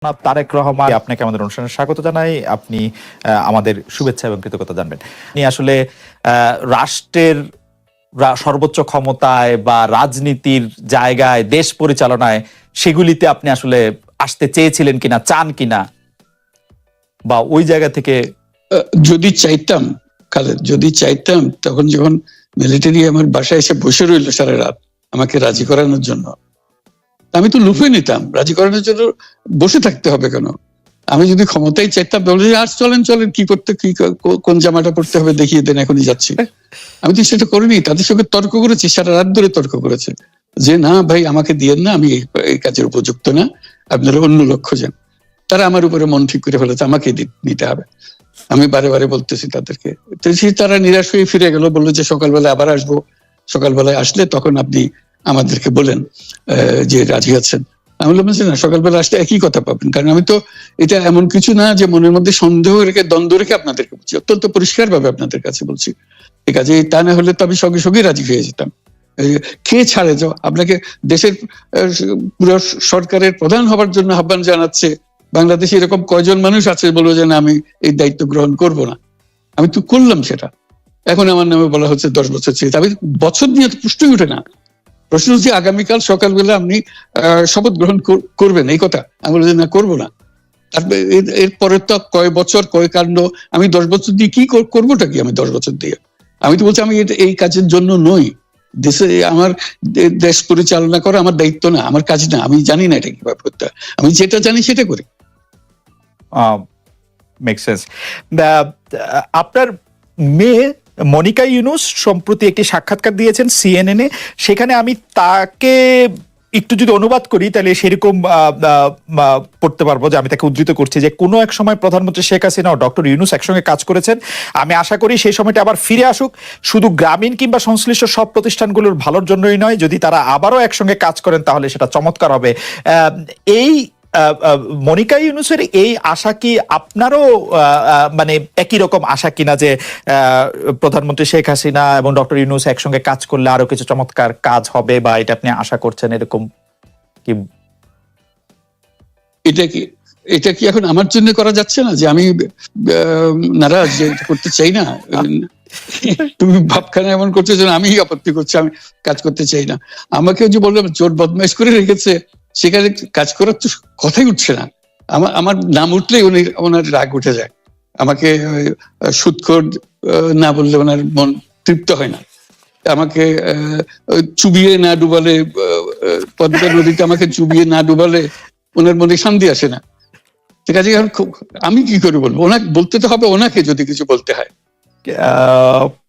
তারেক রহমান, আপনাকে আমাদের অনুষ্ঠানে স্বাগত জানাই। আপনি আমাদের শুভেচ্ছা এবং কৃতজ্ঞতা জানবেন। আপনি আসলে রাষ্ট্রের সর্বোচ্চ ক্ষমতায় বা রাজনীতির জায়গায়, দেশ পরিচালনায়, সেগুলিতে আপনি আসলে আসতে চেয়েছিলেন কিনা, চান কিনা, বা ওই জায়গা থেকে? যদি চাইতাম খালেদ, যদি চাইতাম, তখন যখন মিলিটারি আমার বাসায় এসে বসে রইল সারা রাত আমাকে রাজি করানোর জন্য, আমি তো লুফে নিতাম। রাজি করানোর জন্য বসে থাকতে হবে কেন? আমি যদি ক্ষমতায় চাইতাম বলে আর চলেন চলেন, কি করতে, কি কোন জামাটা পড়তে হবে দেখিয়ে দেন, এখনই যাচ্ছি। আমি তো সেটা করিনি। তাদের সঙ্গে তর্ক করেছি, সারা রাত ধরে তর্ক করেছে যে না ভাই, আমাকে দিয়েন না, আমি এই কাজের উপযুক্ত না, আপনারা অন্য লক্ষ্য যান। তারা আমার উপরে মন ঠিক করে ফেলেছে আমাকে নিতে হবে। আমি বারে বারে বলতেছি তাদেরকে, তারা নিরাশ হয়ে ফিরে গেল, বললো যে সকালবেলায় আবার আসবো, সকালবেলায় আসলে তখন আপনি আমাদেরকে বলেন যে রাজি আছেন। আমি বললাম না, সকালবেলা আসলে একই কথা পাবেন, কারণ আমি তো এটা এমন কিছু না যে মনের মধ্যে সন্দেহ রেখে, দ্বন্দ্ব রেখে আপনাদেরকে বলছি, অত্যন্ত পরিষ্কার ভাবে আপনাদের কাছে বলছি। ঠিক আছে, তা না হলে তো আমি সঙ্গে সঙ্গে রাজি হয়ে যেতাম। কে ছাড়ে যাও আপনাকে? দেশের পুরো সরকারের প্রধান হবার জন্য আহ্বান জানাচ্ছে বাংলাদেশে এরকম কয়জন মানুষ আছে বলবো যে না, আমি এই দায়িত্ব গ্রহণ করব না? আমি তো করলাম সেটা। এখন আমার নামে বলা হচ্ছে 10 বছর চেয়ে। আমি বছর নিয়ে তো প্রশ্নই উঠে না। প্রশ্ন হচ্ছে আগামীকাল সকালবেলা আপনি শপথ গ্রহণ করবেন, এই কথা। আমি বলছি না, করবো না। তারপরে এরপরে তো কয় বছর, কয় কাণ্ড। আমি 10 বছর দিয়ে কি করবোটা কি? আমি 10 বছর দিয়ে, আমি তো বলছি আমি এই কাজের জন্য নই। দেশে আমার দেশ পরিচালনা করা আমার দায়িত্ব না, আমার কাজ না। আমি জানি না এটা কিভাবে করতে হয়। আমি যেটা জানি সেটা করি। Make sense. আপনার মেয়ে মনিকা ইউনুস সম্প্রতি একটি সাক্ষাৎকার দিয়েছেন সিএনএন-এ। সেখানে আমি তাকে একটু যদি অনুবাদ করি তাহলে সেরকম পড়তে পারবো, যে আমি তাকে উদ্ধৃত করছি যে কোনো এক সময় প্রধানমন্ত্রী শেখ হাসিনা ও ডক্টর ইউনুস একসঙ্গে কাজ করেছেন। আমি আশা করি সেই সময়টা আবার ফিরে আসুক, শুধু গ্রামীণ কিংবা সংশ্লিষ্ট সব প্রতিষ্ঠানগুলোর ভালোর জন্যই নয়। যদি তারা আবারও একসঙ্গে কাজ করেন তাহলে সেটা চমৎকার হবে। এই মনিকা ইউনুসের এই আশা কি আপনারও মানে একই রকম আশা কিনা, যে প্রধানমন্ত্রী শেখ হাসিনা এবং ডক্টর ইউনুস একসঙ্গে কাজ করলে আরো কিছু চমৎকার কাজ হবে, বা এটা আপনি আশা করছেন এরকম কি? এটা কি এখন আমার জন্য করা যাচ্ছে না যে আমি নারাজ, যে করতে চাই না? তুমি ভাবখানা এমন করছো যে আমি আপত্তি করছি, আমি কাজ করতে চাই না। আমাকে যে বললাম চোর বদমাইশ করে রেখেছে, সেখানে কাজ করার তো কথাই উঠছে না। আমার নাম উঠলেই ওনার রাগ উঠে যায়। আমাকে সুদখোর না বললে ওনার মন তৃপ্ত হয় না। আমাকে চুবিয়ে না ডুবালে, পদ্মা নদীতে আমাকে চুবিয়ে না ডুবালে ওনার মনে শান্তি আসে না। ঠিক আছে, আমি কি করে বলবো? ওনাকে বলতে তো হবে, ওনাকে যদি কিছু বলতে হয়।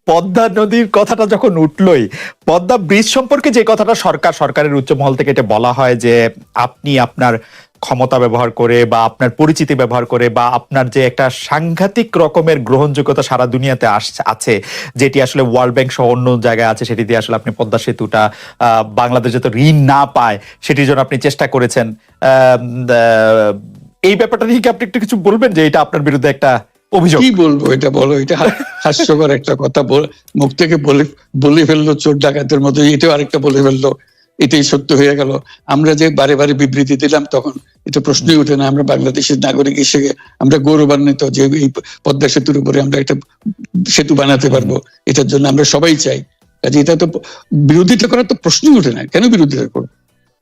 পদ্মা নদীর কথাটা যখন উঠলই, পদ্মা ব্রিজ সম্পর্কে যে কথাটা সরকারের উচ্চ মহল থেকে এটা বলা হয় যে আপনি আপনার ক্ষমতা ব্যবহার করে বা আপনার পরিচিতি ব্যবহার করে বা আপনার যে একটা সাংঘাতিক রকমের গ্রহণযোগ্যতা সারা দুনিয়াতে আছে, যেটি আসলে ওয়ার্ল্ড ব্যাংক সহ অন্য জায়গায় আছে, সেটি দিয়ে আসলে আপনি পদ্মা সেতুটা বাংলাদেশ যাতে ঋণ না পায় সেটির জন্য আপনি চেষ্টা করেছেন। এই ব্যাপারটা নিয়ে কি আপনি একটু কিছু বলবেন, যে এটা আপনার বিরুদ্ধে একটা অভিযোগ? কি বলবো, এটা বলো। এটা হাস্যকর একটা কথা, মুখ থেকে বলে ফেললো চোর ডাকাতের মতো। এটাও আরেকটা বলে ফেললো, এটাই সত্য হয়ে গেল। আমরা যে বারে বারে বিবৃতি দিলাম তখন এটা প্রশ্নই ওঠে না। আমরা বাংলাদেশের নাগরিক হিসেবে আমরা গৌরবান্বিত যে এই পদ্মা সেতুর উপরে আমরা একটা সেতু বানাতে পারবো, এটার জন্য আমরা সবাই চাই। কাজে এটা তো বিরোধিতা করার তো প্রশ্নই ওঠে না। কেন বিরোধিতা করবো?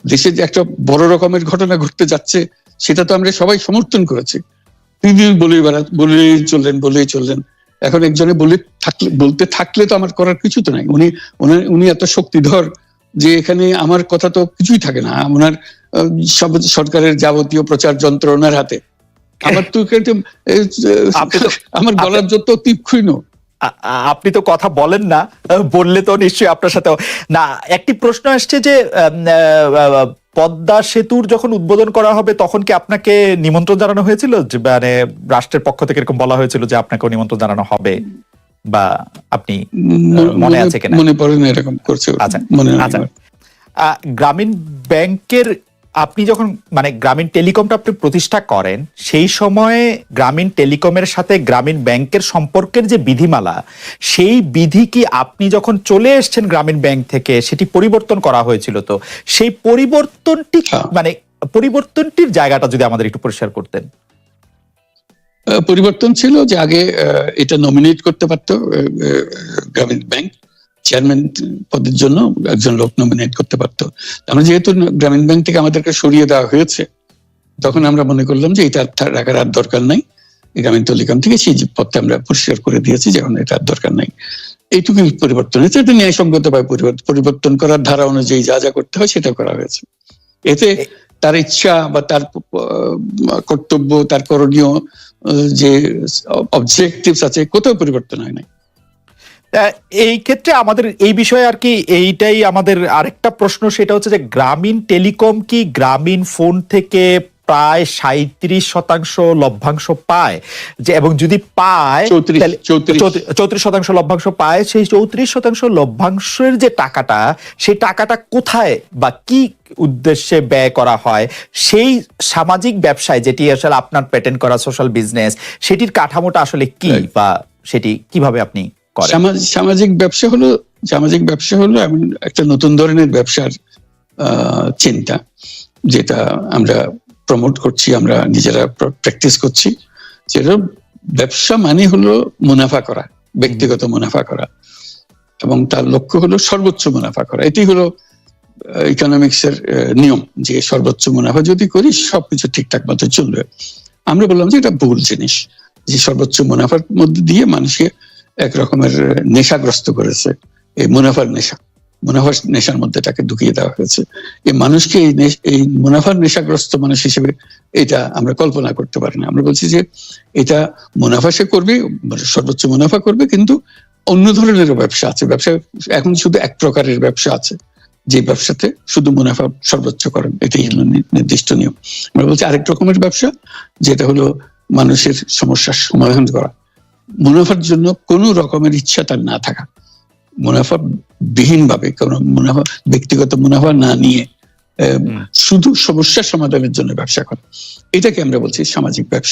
দেশে যে একটা বড় রকমের ঘটনা ঘটতে যাচ্ছে, সেটা তো আমরা সবাই সমর্থন করেছি। তিনি বলেই চললেন। এখন একজনে বলতে থাকলে তো আমার করার কিছু তো নাই। উনি এত শক্তিধর যে এখানে আমার কথা তো কিছুই থাকে না। ওনার সব সরকারের যাবতীয় প্রচার যন্ত্র ওনার হাতে। আমার তো আমার গলার যত তীক্ষ্ণ। আপনি তো কথা বলেন না, বললে তো নিশ্চয়ই আপনার সাথে না। একটি প্রশ্ন আসছে যে পদ্মা সেতুর যখন উদ্বোধন করা হবে তখন কি আপনাকে নিমন্ত্রণ জানানো হয়েছিল? মানে রাষ্ট্রের পক্ষ থেকে এরকম বলা হয়েছিল যে আপনাকে নিমন্ত্রণ জানানো হবে, বা আপনি মনে আছে কিনা? মনে পড়ে না এরকম করছে। আচ্ছা, গ্রামীণ ব্যাংকের আপনি যখন মানে গ্রামীণ টেলিকমটা আপনি প্রতিষ্ঠা করেন, সেই সময়ে গ্রামীণ টেলিকমের সাথে গ্রামীণ ব্যাংকের সম্পর্কের যে বিধিমালা, সেই বিধি কি আপনি যখন চলে এসেছেন গ্রামীণ ব্যাংক থেকে সেটি পরিবর্তন করা হয়েছিল? তো সেই পরিবর্তনটি মানে পরিবর্তনটির জায়গাটা যদি আমাদের একটু পরিষ্কার করতেন। পরিবর্তন ছিল যে আগে এটা নমিনেট করতে পারতো গ্রামীণ ব্যাংক, চেয়ারম্যান পদের জন্য একজন লোক নমিনেট করতে পারতো। আমরা যেহেতু গ্রামীণ ব্যাংক থেকে আমাদেরকে সরিয়ে দেওয়া হয়েছে, তখন আমরা মনে করলাম যে এটা রাখার আর দরকার নাই, গ্রামীণ টেলিকম থেকে সেই পদটা আমরা পরিষ্কার করে দিয়েছি, যখন এটা আর দরকার নাই। এইটুকু পরিবর্তন হয়েছে, এটা ন্যায়সঙ্গতভাবে পরিবর্তন করার ধারা অনুযায়ী যা যা করতে হয় সেটা করা হয়েছে। এতে তার ইচ্ছা বা তার কর্তব্য, তার করণীয় যে অবজেক্টিভস আছে, কোথাও পরিবর্তন হয় নাই। এই ক্ষেত্রে আমাদের এই বিষয়ে আর কি এইটাই আমাদের আরেকটা প্রশ্ন, সেটা হচ্ছে যে গ্রামীণ টেলিকম কি গ্রামীণ ফোন থেকে প্রায় 37% লভ্যাংশ পায়, যে এবং যদি পায় 34% লভ্যাংশ পায়, সেই 34% লভ্যাংশের যে টাকাটা, সেই টাকাটা কোথায় বা কি উদ্দেশ্যে ব্যয় করা হয়, সেই সামাজিক ব্যবসায় যেটি আসলে আপনার প্যাটেন্ট করা সোশ্যাল বিজনেস, সেটির কাঠামোটা আসলে কি বা সেটি কিভাবে আপনি করেন? সামাজিক ব্যবসা হলো এমন একটা নতুন ধরনের ব্যবসার চিন্তা, যেটা আমরা প্রমোট করছি, আমরা নিজেরা প্র্যাকটিস করছি। যেটা ব্যবসা মানে হলো মুনাফা করা, ব্যক্তিগত মুনাফা করা, এবং তার লক্ষ্য হলো সর্বোচ্চ মুনাফা করা। এটি হলো ইকোনমিক্স এর নিয়ম, যে সর্বোচ্চ মুনাফা যদি করি সবকিছু ঠিকঠাক মতো চলবে। আমরা বললাম যে এটা ভুল জিনিস, যে সর্বোচ্চ মুনাফার মধ্যে দিয়ে মানুষকে এক রকমের নেশাগ্রস্ত করেছে, এই মুনাফার নেশার মধ্যে তাকে ঢুকিয়ে দেওয়া হয়েছে। এই মানুষকে এই মুনাফার নেশাগ্রস্ত মানুষ হিসেবে এটা আমরা কল্পনা করতে পারি না। আমরা বলছি যে এটা মুনাফা সে করবে, সর্বোচ্চ মুনাফা করবে, কিন্তু অন্য ধরনেরও ব্যবসা আছে। ব্যবসা এখন শুধু এক প্রকারের ব্যবসা আছে, যে ব্যবসাতে শুধু মুনাফা সর্বোচ্চকরণ, এটাই হলো নির্দিষ্ট নিয়ম। আমরা বলছি আরেক রকমের ব্যবসা, যেটা হলো মানুষের সমস্যার সমাধান করা, মুনাফার জন্য কোনো রকমের ইচ্ছা তার না থাকা, মুনাফা বিহীন ভাবে, কোনো মুনাফা, ব্যক্তিগত মুনাফা না নিয়ে শুধু সমস্যার সমাধানের জন্য ব্যবসা করা, এটাকে আমরা বলছি সামাজিক ব্যবসা।